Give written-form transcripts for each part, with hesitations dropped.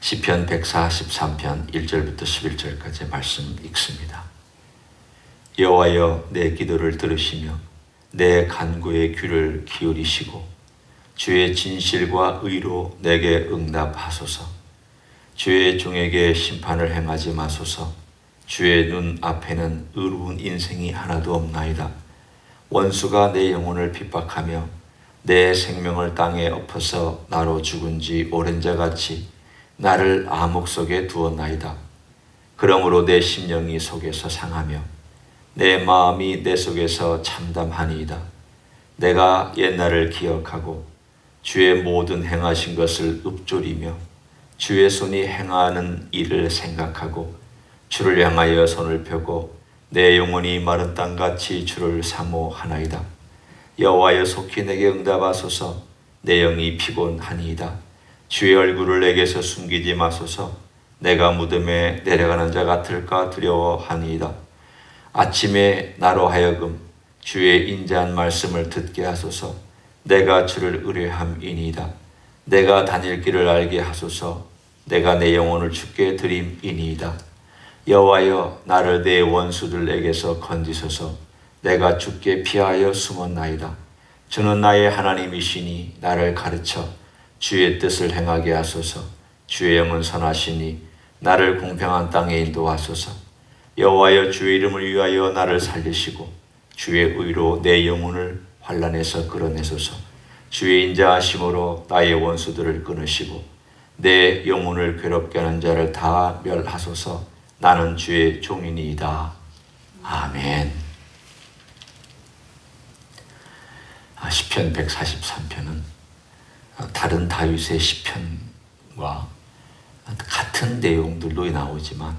시편 143편 1절부터 11절까지 말씀 읽습니다. 여호와여, 내 기도를 들으시며 내 간구에 귀를 기울이시고 주의 진실과 의로 내게 응답하소서. 주의 종에게 심판을 행하지 마소서. 주의 눈 앞에는 의로운 인생이 하나도 없나이다. 원수가 내 영혼을 핍박하며 내 생명을 땅에 엎어서 나로 죽은 지 오랜 자같이 나를 암흑 속에 두었나이다. 그러므로 내 심령이 속에서 상하며 내 마음이 내 속에서 참담하니이다. 내가 옛날을 기억하고 주의 모든 행하신 것을 읊조리며 주의 손이 행하는 일을 생각하고 주를 향하여 손을 펴고 내 영혼이 마른 땅같이 주를 사모하나이다. 여호와여, 속히 내게 응답하소서. 내 영이 피곤하니이다. 주의 얼굴을 내게서 숨기지 마소서. 내가 무덤에 내려가는 자 같을까 두려워하니이다. 아침에 나로 하여금 주의 인자한 말씀을 듣게 하소서. 내가 주를 의뢰함이니이다. 내가 다닐 길을 알게 하소서. 내가 내 영혼을 주께 드림이니이다. 여호와여, 나를 내 원수들에게서 건지소서. 내가 주께 피하여 숨었나이다. 주는 나의 하나님이시니 나를 가르쳐 주의 뜻을 행하게 하소서. 주의 영은 선하시니 나를 공평한 땅에 인도하소서. 여호와여, 주의 이름을 위하여 나를 살리시고 주의 의로 내 영혼을 환난에서 끌어내소서. 주의 인자하심으로 나의 원수들을 끊으시고 내 영혼을 괴롭게 하는 자를 다 멸하소서. 나는 주의 종이니이다. 아멘. 시편 143편은 다른 다윗의 시편과 같은 내용들도 나오지만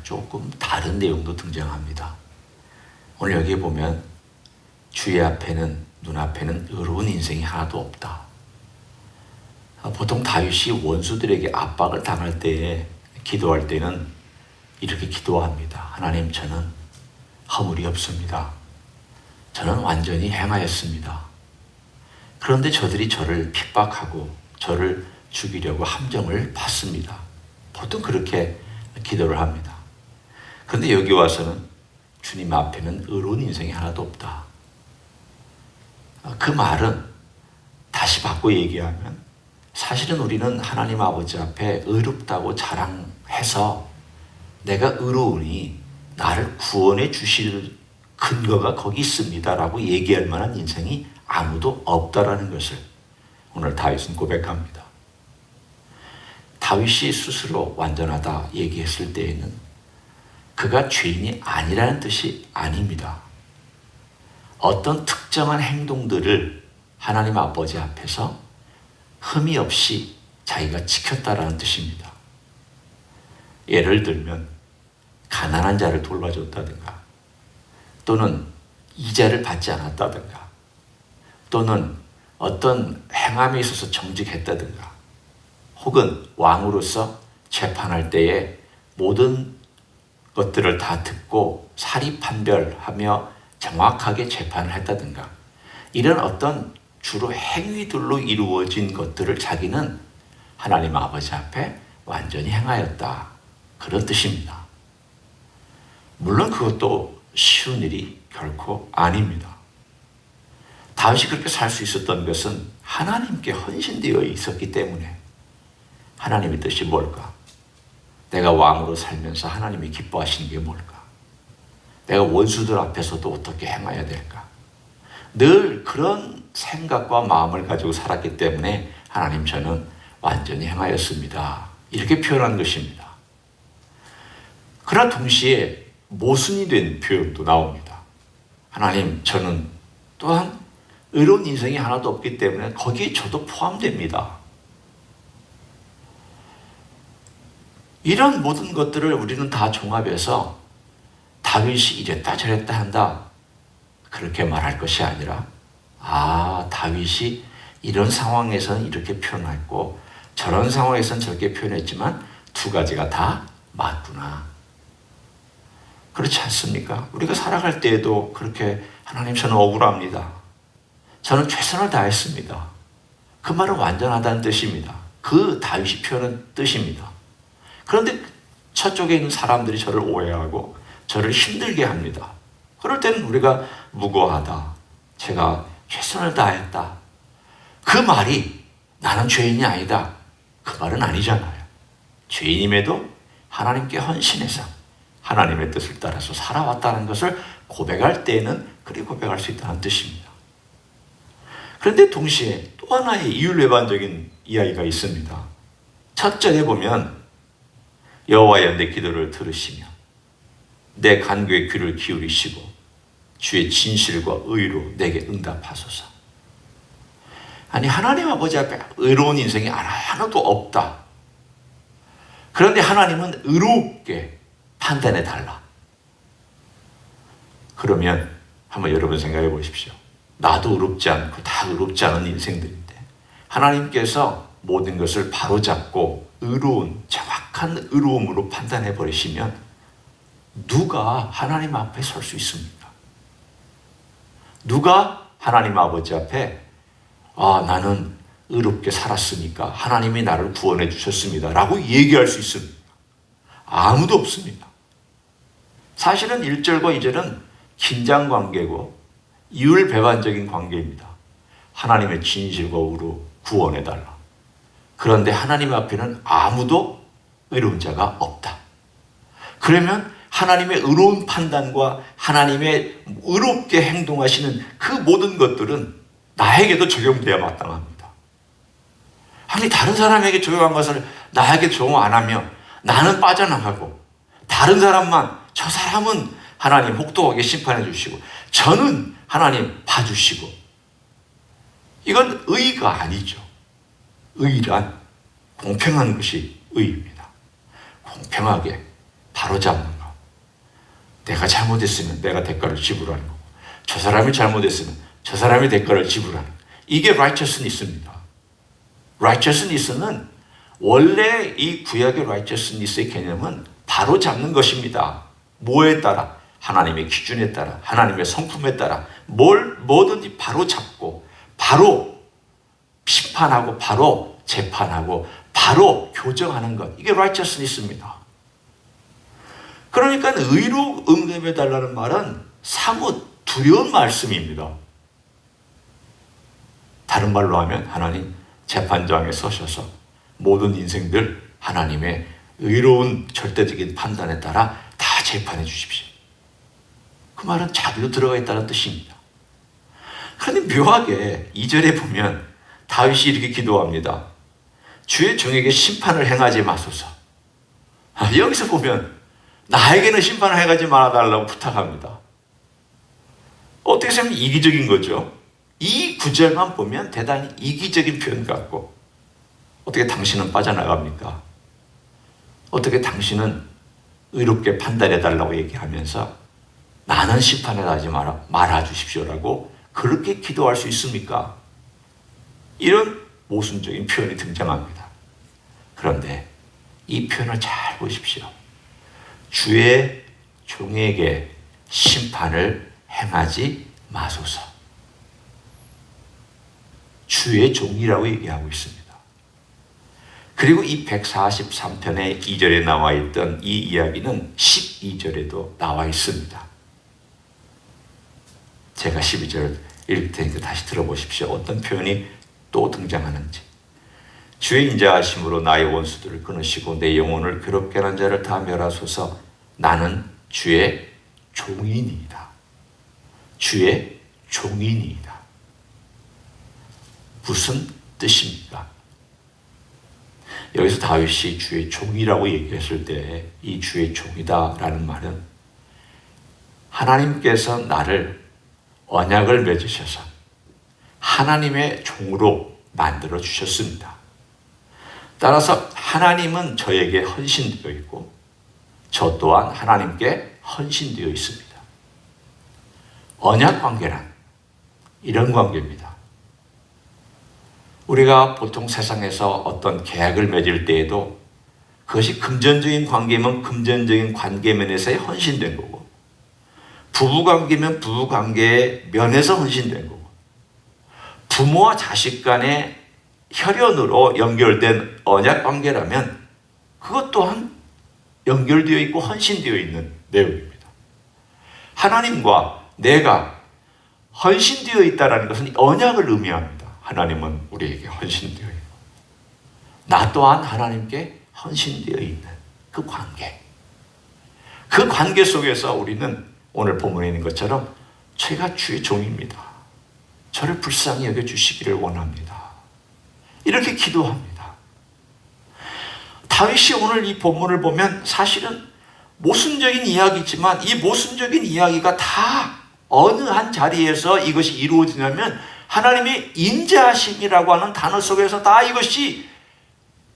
조금 다른 내용도 등장합니다. 오늘 여기 보면 주의 앞에는, 눈앞에는 의로운 인생이 하나도 없다. 보통 다윗이 원수들에게 압박을 당할 때에 기도할 때는 이렇게 기도합니다. 하나님, 저는 허물이 없습니다. 저는 완전히 행하였습니다. 그런데 저들이 저를 핍박하고 저를 죽이려고 함정을 받습니다. 보통 그렇게 기도를 합니다. 그런데 여기 와서는 주님 앞에는 의로운 인생이 하나도 없다. 그 말은 다시 바꿔 얘기하면 사실은 우리는 하나님 아버지 앞에 의롭다고 자랑해서 내가 의로우니 나를 구원해 주실 근거가 거기 있습니다라고 얘기할 만한 인생이 아무도 없다라는 것을 오늘 다윗은 고백합니다. 다윗이 스스로 완전하다 얘기했을 때에는 그가 죄인이 아니라는 뜻이 아닙니다. 어떤 특정한 행동들을 하나님 아버지 앞에서 흠이 없이 자기가 지켰다라는 뜻입니다. 예를 들면 가난한 자를 돌봐줬다든가, 또는 이자를 받지 않았다든가, 또는 어떤 행함에 있어서 정직했다든가, 혹은 왕으로서 재판할 때에 모든 것들을 다 듣고 사리판별하며 정확하게 재판을 했다든가, 이런 어떤 주로 행위들로 이루어진 것들을 자기는 하나님 아버지 앞에 완전히 행하였다, 그런 뜻입니다. 물론 그것도 쉬운 일이 결코 아닙니다. 다윗이 그렇게 살 수 있었던 것은 하나님께 헌신되어 있었기 때문에. 하나님의 뜻이 뭘까? 내가 왕으로 살면서 하나님이 기뻐하시는 게 뭘까? 내가 원수들 앞에서도 어떻게 행해야 될까? 늘 그런 생각과 마음을 가지고 살았기 때문에 하나님, 저는 완전히 행하였습니다, 이렇게 표현한 것입니다. 그러나 동시에 모순이 된 표현도 나옵니다. 하나님, 저는 또한 의로운 인생이 하나도 없기 때문에 거기에 저도 포함됩니다. 이런 모든 것들을 우리는 다 종합해서 다윗이 이랬다 저랬다 한다, 그렇게 말할 것이 아니라, 다윗이 이런 상황에서는 이렇게 표현했고 저런 상황에서는 저렇게 표현했지만 두 가지가 다 맞구나. 그렇지 않습니까? 우리가 살아갈 때에도 그렇게, 하나님, 저는 억울합니다. 저는 최선을 다했습니다. 그 말은 완전하다는 뜻입니다. 그 다윗이 표현한 뜻입니다. 그런데 저쪽에 있는 사람들이 저를 오해하고 저를 힘들게 합니다. 그럴 때는 우리가 무고하다, 제가 최선을 다했다, 그 말이 나는 죄인이 아니다, 그 말은 아니잖아요. 죄인임에도 하나님께 헌신해서 하나님의 뜻을 따라서 살아왔다는 것을 고백할 때에는 그리 고백할 수 있다는 뜻입니다. 그런데 동시에 또 하나의 이율배반적인 이야기가 있습니다. 첫 절에 보면 여호와여 내 기도를 들으시며 내 간구에 귀를 기울이시고 주의 진실과 의로 내게 응답하소서. 아니, 하나님 아버지 앞에 의로운 인생이 하나도 없다. 그런데 하나님은 의롭게 판단해 달라. 그러면 한번 여러분 생각해 보십시오. 나도 의롭지 않고 다 의롭지 않은 인생들인데 하나님께서 모든 것을 바로잡고 의로운, 정확한 의로움으로 판단해 버리시면 누가 하나님 앞에 설 수 있습니까? 누가 하나님 아버지 앞에 나는 의롭게 살았으니까 하나님이 나를 구원해 주셨습니다 라고 얘기할 수 있습니다. 아무도 없습니다. 사실은 1절과 2절은 긴장관계고 이율배반적인 관계입니다. 하나님의 진실과 의로 구원해달라. 그런데 하나님 앞에는 아무도 의로운 자가 없다. 그러면 하나님의 의로운 판단과 하나님의 의롭게 행동하시는 그 모든 것들은 나에게도 적용돼야 마땅합니다. 아니, 다른 사람에게 적용한 것을 나에게 적용 안 하며 나는 빠져나가고 다른 사람만, 저 사람은 하나님 혹독하게 심판해 주시고 저는 하나님 봐주시고, 이건 의가 아니죠. 의란 공평한 것이 의입니다. 공평하게 바로잡는 것. 내가 잘못했으면 내가 대가를 지불하는 거고, 저 사람이 잘못했으면 저 사람이 대가를 지불하는 거. 이게 righteousness입니다. righteousness는 원래 이 구약의 righteousness의 개념은 바로잡는 것입니다. 뭐에 따라? 하나님의 기준에 따라, 하나님의 성품에 따라 뭐든지 바로잡고 바로 심판하고 바로 재판하고 바로 교정하는 것. 이게 righteousness입니다. 그러니까 의로 응답해 달라는 말은 사뭇 두려운 말씀입니다. 다른 말로 하면 하나님 재판장에 서셔서 모든 인생들 하나님의 의로운 절대적인 판단에 따라 다 재판해 주십시오. 그 말은 자비로 들어가 있다는 뜻입니다. 그런데 묘하게 2절에 보면 다윗이 이렇게 기도합니다. 주의 종에게 심판을 행하지 마소서. 여기서 보면 나에게는 심판을 행하지 말아달라고 부탁합니다. 어떻게 보면 이기적인 거죠. 이 구절만 보면 대단히 이기적인 표현 같고, 어떻게 당신은 빠져나갑니까? 어떻게 당신은 의롭게 판단해달라고 얘기하면서 나는 심판에 가지 말아 주십시오라고 그렇게 기도할 수 있습니까? 이런 모순적인 표현이 등장합니다. 그런데 이 표현을 잘 보십시오. 주의 종에게 심판을 행하지 마소서. 주의 종이라고 얘기하고 있습니다. 그리고 이 143편의 2절에 나와 있던 이 이야기는 12절에도 나와 있습니다. 제가 12절 읽을 테니까 다시 들어보십시오. 어떤 표현이 또 등장하는지. 주의 인자하심으로 나의 원수들을 끊으시고 내 영혼을 괴롭게 하는 자를 다 멸하소서. 나는 주의 종이니이다. 주의 종이니이다. 무슨 뜻입니까? 여기서 다윗이 주의 종이라고 얘기했을 때 이 주의 종이다라는 말은 하나님께서 나를 언약을 맺으셔서 하나님의 종으로 만들어 주셨습니다. 따라서 하나님은 저에게 헌신되어 있고 저 또한 하나님께 헌신되어 있습니다. 언약 관계란 이런 관계입니다. 우리가 보통 세상에서 어떤 계약을 맺을 때에도 그것이 금전적인 관계면 금전적인 관계 면에서의 헌신된 거고, 부부관계면 부부관계의 면에서 헌신된 거고, 부모와 자식 간의 혈연으로 연결된 언약 관계라면 그것 또한 연결되어 있고 헌신되어 있는 내용입니다. 하나님과 내가 헌신되어 있다는 것은 언약을 의미합니다. 하나님은 우리에게 헌신되어 있고 나 또한 하나님께 헌신되어 있는 그 관계. 그 관계 속에서 우리는 오늘 본문에 있는 것처럼 제가 주의 종입니다. 저를 불쌍히 여겨주시기를 원합니다. 이렇게 기도합니다. 다윗이 오늘 이 본문을 보면 사실은 모순적인 이야기지만 이 모순적인 이야기가 다 어느 한 자리에서 이것이 이루어지냐면 하나님의 인자하심이라고 하는 단어 속에서 다 이것이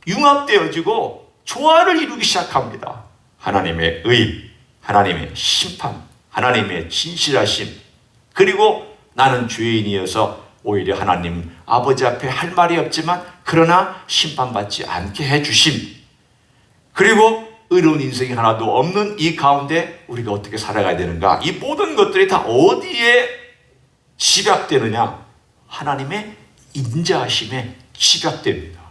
융합되어지고 조화를 이루기 시작합니다. 하나님의 의, 하나님의 심판, 하나님의 진실하심, 그리고 나는 죄인이어서 오히려 하나님 아버지 앞에 할 말이 없지만 그러나 심판받지 않게 해주심, 그리고 의로운 인생이 하나도 없는 이 가운데 우리가 어떻게 살아가야 되는가, 이 모든 것들이 다 어디에 집약되느냐? 하나님의 인자하심에 집약됩니다.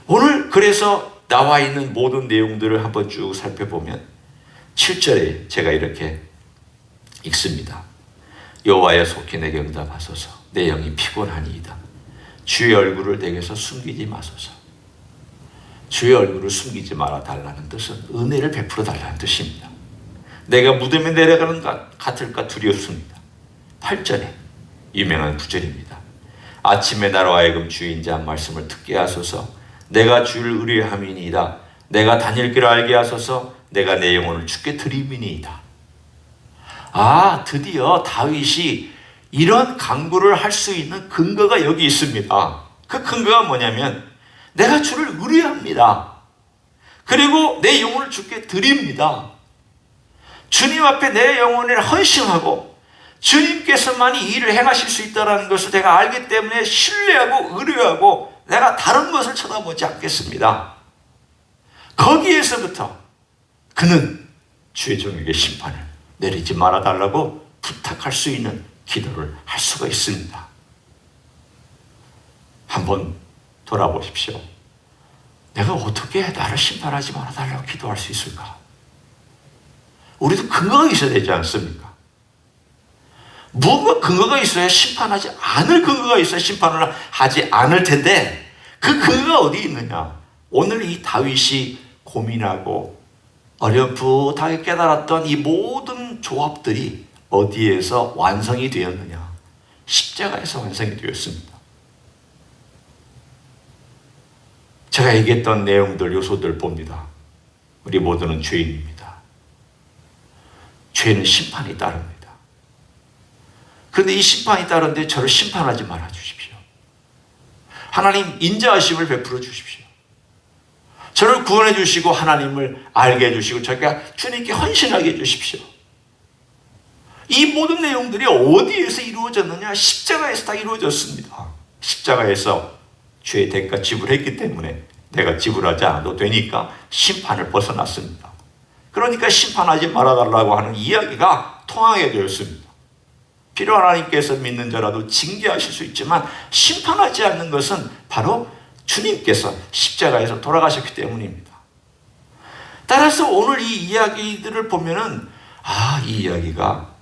오늘 그래서 나와 있는 모든 내용들을 한번 쭉 살펴보면 7절에 제가 이렇게 읽습니다. 여호와여 속히 내게 응답하소서. 내 영이 피곤하니이다. 주의 얼굴을 내게서 숨기지 마소서. 주의 얼굴을 숨기지 말아 달라는 뜻은 은혜를 베풀어 달라는 뜻입니다. 내가 무덤에 내려가는 것 같을까 두렵습니다. 8절에 유명한 구절입니다. 아침에 나로 하여금 주의 인자한 말씀을 듣게 하소서. 내가 주를 의뢰함이니이다. 내가 다닐 길을 알게 하소서. 내가 내 영혼을 주께 드림이니이다. 드디어 다윗이 이런 간구를 할 수 있는 근거가 여기 있습니다. 그 근거가 뭐냐면 내가 주를 의뢰합니다. 그리고 내 영혼을 주께 드립니다. 주님 앞에 내 영혼을 헌신하고 주님께서만이 이 일을 행하실 수 있다는 것을 내가 알기 때문에 신뢰하고 의뢰하고 내가 다른 것을 쳐다보지 않겠습니다. 거기에서부터 그는 주의 종에게 심판을 내리지 말아달라고 부탁할 수 있는 기도를 할 수가 있습니다. 한번 돌아보십시오. 내가 어떻게 나를 심판하지 말아달라고 기도할 수 있을까? 우리도 근거가 있어야 되지 않습니까? 무언가 근거가 있어야 심판하지 않을 근거가 있어야 심판을 하지 않을 텐데 그 근거가 어디 있느냐? 오늘 이 다윗이 고민하고 어렴풋하게 깨달았던 이 모든 조합들이 어디에서 완성이 되었느냐? 십자가에서 완성이 되었습니다. 제가 얘기했던 내용들, 요소들 봅니다. 우리 모두는 죄인입니다. 죄는 심판이 따릅니다. 그런데 이 심판이 따른데 저를 심판하지 말아 주십시오. 하나님 인자하심을 베풀어 주십시오. 저를 구원해 주시고 하나님을 알게 해 주시고 저희가 주님께 헌신하게 해 주십시오. 이 모든 내용들이 어디에서 이루어졌느냐? 십자가에서 다 이루어졌습니다. 십자가에서 죄의 대가 지불했기 때문에 내가 지불하지 않아도 되니까 심판을 벗어났습니다. 그러니까 심판하지 말아달라고 하는 이야기가 통하게 되었습니다. 비록 하나님께서 믿는 자라도 징계하실 수 있지만 심판하지 않는 것은 바로 주님께서 십자가에서 돌아가셨기 때문입니다. 따라서 오늘 이 이야기들을 보면은 이 이야기가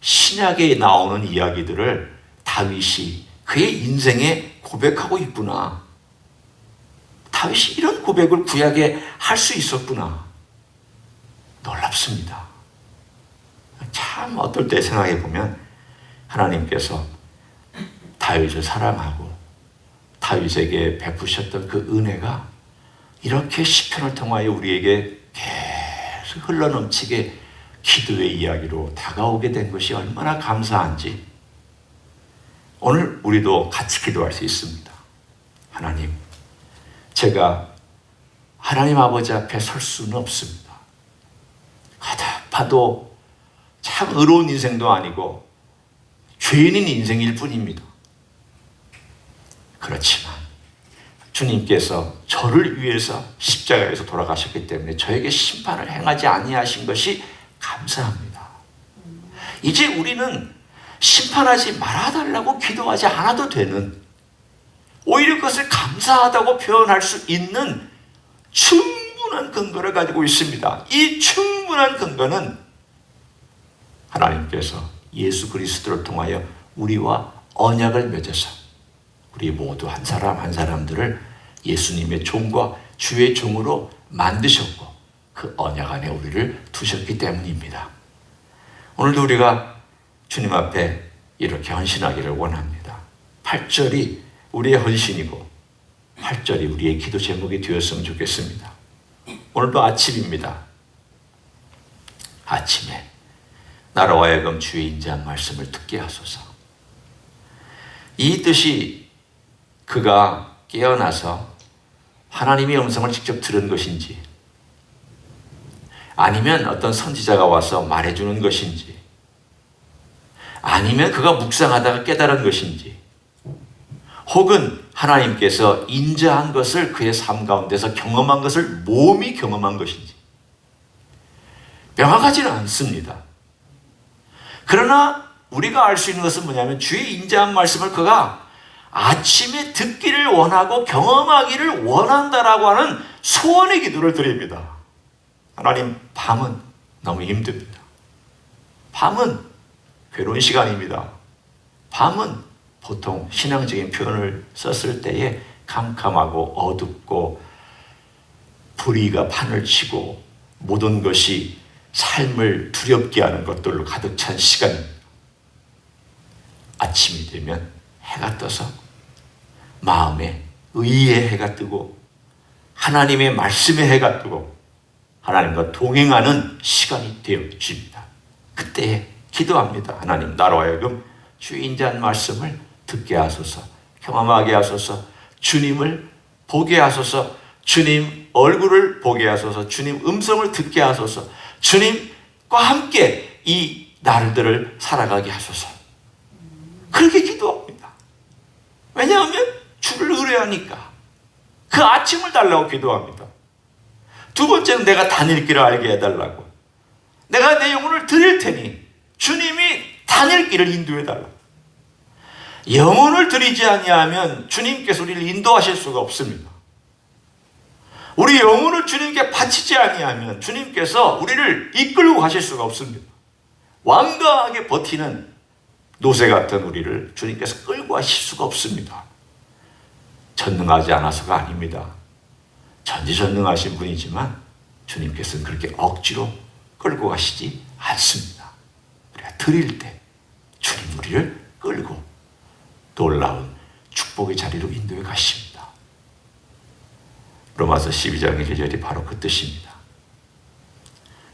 신약에 나오는 이야기들을 다윗이 그의 인생에 고백하고 있구나. 다윗이 이런 고백을 구약에 할 수 있었구나. 놀랍습니다. 참 어떨 때 생각해 보면 하나님께서 다윗을 사랑하고 다윗에게 베푸셨던 그 은혜가 이렇게 시편을 통하여 우리에게 계속 흘러넘치게 기도의 이야기로 다가오게 된 것이 얼마나 감사한지 오늘 우리도 같이 기도할 수 있습니다. 하나님, 제가 하나님 아버지 앞에 설 수는 없습니다. 봐도 참 의로운 인생도 아니고 죄인인 인생일 뿐입니다. 그렇지만 주님께서 저를 위해서 십자가에서 돌아가셨기 때문에 저에게 심판을 행하지 아니하신 것이 감사합니다. 이제 우리는 심판하지 말아달라고 기도하지 않아도 되는 오히려 그것을 감사하다고 표현할 수 있는 충분한 근거를 가지고 있습니다. 이 충분한 근거는 하나님께서 예수 그리스도를 통하여 우리와 언약을 맺어서 우리 모두 한 사람 한 사람들을 예수님의 종과 주의 종으로 만드셨고 그 언약 안에 우리를 두셨기 때문입니다. 오늘도 우리가 주님 앞에 이렇게 헌신하기를 원합니다. 8절이 우리의 헌신이고 8절이 우리의 기도 제목이 되었으면 좋겠습니다. 오늘도 아침입니다. 아침에 나로 하여금 주의 인자한 말씀을 듣게 하소서. 이 뜻이 그가 깨어나서 하나님의 음성을 직접 들은 것인지 아니면 어떤 선지자가 와서 말해주는 것인지 아니면 그가 묵상하다가 깨달은 것인지 혹은 하나님께서 인자한 것을 그의 삶 가운데서 경험한 것을 몸이 경험한 것인지 명확하지는 않습니다. 그러나 우리가 알 수 있는 것은 뭐냐면 주의 인자한 말씀을 그가 아침에 듣기를 원하고 경험하기를 원한다라고 하는 소원의 기도를 드립니다. 하나님, 밤은 너무 힘듭니다. 밤은 괴로운 시간입니다. 밤은 보통 신앙적인 표현을 썼을 때에 캄캄하고 어둡고 불의가 판을 치고 모든 것이 삶을 두렵게 하는 것들로 가득 찬 시간입니다. 아침이 되면 해가 떠서 마음에 의의 해가 뜨고 하나님의 말씀의 해가 뜨고 하나님과 동행하는 시간이 되어집니다. 그때 기도합니다. 하나님, 나로 하여금 주의 인자한 말씀을 듣게 하소서, 경험하게 하소서, 주님을 보게 하소서, 주님 얼굴을 보게 하소서, 주님 음성을 듣게 하소서, 주님과 함께 이 날들을 살아가게 하소서. 그렇게 기도합니다. 왜냐하면 주를 의뢰하니까 그 아침을 달라고 기도합니다. 두 번째는 내가 다닐 길을 알게 해달라고. 내가 내 영혼을 드릴 테니 주님이 다닐 길을 인도해달라고. 영혼을 드리지 아니하면 주님께서 우리를 인도하실 수가 없습니다. 우리 영혼을 주님께 바치지 아니하면 주님께서 우리를 이끌고 가실 수가 없습니다. 완강하게 버티는 노새 같은 우리를 주님께서 끌고 가실 수가 없습니다. 전능하지 않아서가 아닙니다. 전지전능하신 분이지만 주님께서는 그렇게 억지로 끌고 가시지 않습니다. 우리가 드릴 때 주님 우리를 끌고 놀라운 축복의 자리로 인도해 가십니다. 로마서 12장 1절이 바로 그 뜻입니다.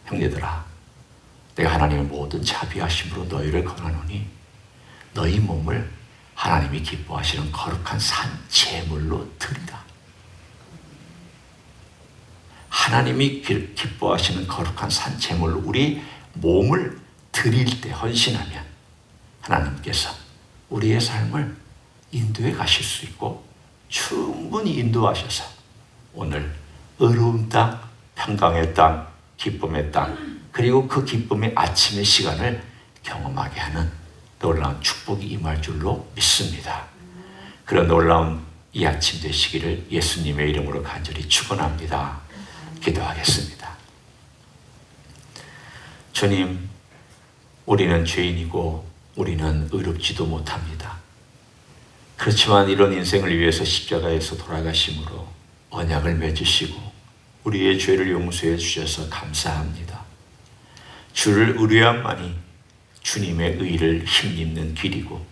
형제들아, 내가 하나님의 모든 자비하심으로 너희를 권하노니 너희 몸을 하나님이 기뻐하시는 거룩한 산 제물로 드리라. 하나님이 기뻐하시는 거룩한 산 제물로 우리 몸을 드릴 때 헌신하면 하나님께서 우리의 삶을 인도해 가실 수 있고 충분히 인도하셔서 오늘 의로운 땅, 평강의 땅, 기쁨의 땅, 그리고 그 기쁨의 아침의 시간을 경험하게 하는 놀라운 축복이 임할 줄로 믿습니다. 그런 놀라운 이 아침 되시기를 예수님의 이름으로 간절히 축원합니다. 기도하겠습니다. 주님, 우리는 죄인이고 우리는 의롭지도 못합니다. 그렇지만 이런 인생을 위해서 십자가에서 돌아가심으로 언약을 맺으시고 우리의 죄를 용서해 주셔서 감사합니다. 주를 의뢰함만이 주님의 의를 힘입는 길이고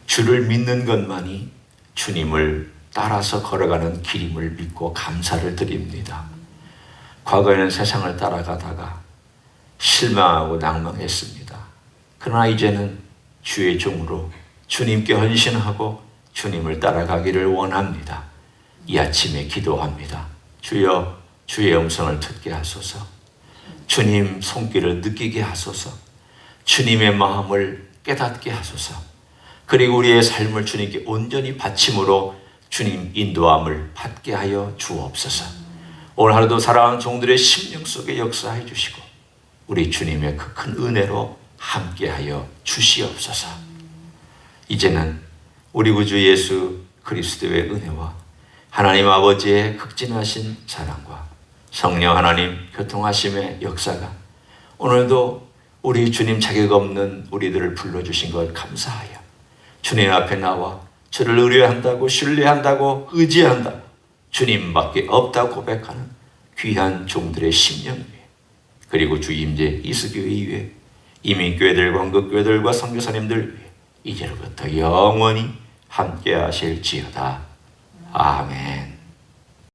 주를 믿는 것만이 주님을 따라서 걸어가는 길임을 믿고 감사를 드립니다. 과거에는 세상을 따라가다가 실망하고 낭망했습니다. 그러나 이제는 주의 종으로 주님께 헌신하고 주님을 따라가기를 원합니다. 이 아침에 기도합니다. 주여, 주의 음성을 듣게 하소서. 주님 손길을 느끼게 하소서. 주님의 마음을 깨닫게 하소서. 그리고 우리의 삶을 주님께 온전히 바침으로 주님 인도함을 받게 하여 주옵소서. 오늘 하루도 사랑하는 종들의 심령 속에 역사해 주시고 우리 주님의 그 큰 은혜로 함께하여 주시옵소서. 이제는 우리 구주 예수 그리스도의 은혜와 하나님 아버지의 극진하신 사랑과 성령 하나님 교통하심의 역사가 오늘도 우리 주님 자격 없는 우리들을 불러주신 것 감사하여 주님 앞에 나와 주를 의뢰한다고 신뢰한다고 의지한다고 주님밖에 없다고 고백하는 귀한 종들의 심령 위에 그리고 주 임재 이스교회 위에 이민교회들과 원국교회들과 선교사님들 위에 이제로부터 영원히 함께 하실지어다. 아멘.